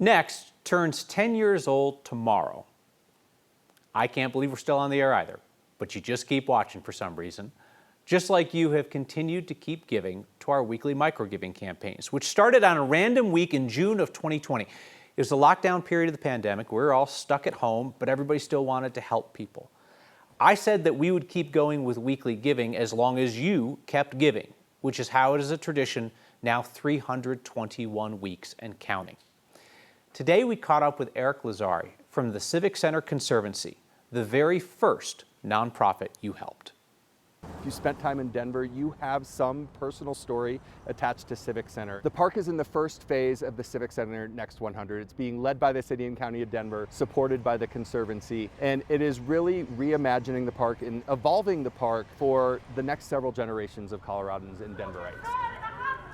Next turns 10 years old tomorrow. I can't believe we're still on the air either, but you just keep watching for some reason. Just like you have continued to keep giving to our weekly micro-giving campaigns, which started on a random week in June of 2020. It was the lockdown period of the pandemic. We were all stuck at home, but everybody still wanted to help people. I said that we would keep going with weekly giving as long as you kept giving, which is how it is a tradition now 321 weeks and counting. Today we caught up with Eric Lazari from the Civic Center Conservancy, the very first nonprofit you helped. If you spent time in Denver, you have some personal story attached to Civic Center. The park is in the first phase of the Civic Center Next 100. It's being led by the City and County of Denver, supported by the Conservancy, and it is really reimagining the park and evolving the park for the next several generations of Coloradans and Denverites.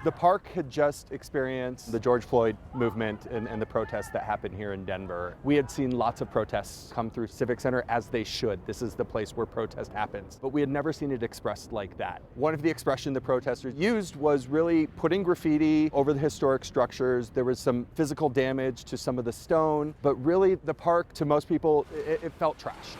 The park had just experienced the George Floyd movement and the protests that happened here in Denver. We had seen lots of protests come through Civic Center, as they should. This is the place where protest happens. But we had never seen it expressed like that. One of the expressions the protesters used was really putting graffiti over the historic structures. There was some physical damage to some of the stone, but really the park, to most people, it felt trashed.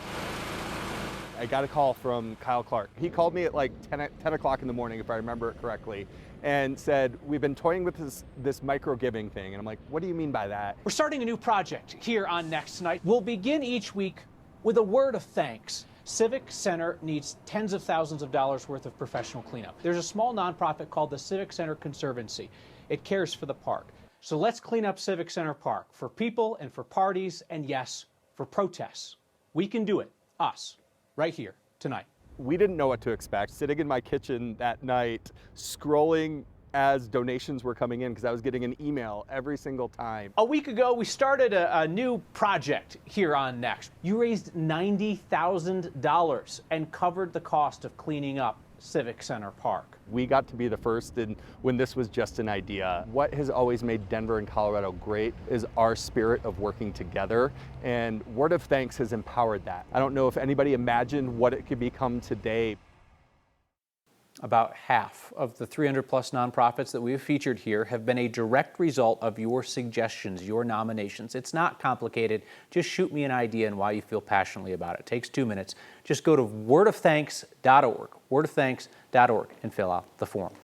I got a call from Kyle Clark. He called me at like 10 o'clock in the morning, if I remember it correctly, and said, we've been toying with this micro-giving thing. And I'm like, what do you mean by that? We're starting a new project here on Next Tonight. We'll begin each week with a word of thanks. Civic Center needs tens of thousands of dollars worth of professional cleanup. There's a small nonprofit called the Civic Center Conservancy. It cares for the park. So let's clean up Civic Center Park for people and for parties and, yes, for protests. We can do it, us, right here, tonight. We didn't know what to expect. Sitting in my kitchen that night, scrolling as donations were coming in, because I was getting an email every single time. A week ago, we started a new project here on Next. You raised $90,000 and covered the cost of cleaning up Civic Center Park. We got to be the first when this was just an idea. What has always made Denver and Colorado great is our spirit of working together, and Word of Thanks has empowered that. I don't know if anybody imagined what it could become today. About half of the 300 plus nonprofits that we've featured here have been a direct result of your suggestions, your nominations. It's not complicated. Just shoot me an idea and why you feel passionately about it. It takes 2 minutes. Just go to wordofthanks.org, wordofthanks.org, and fill out the form.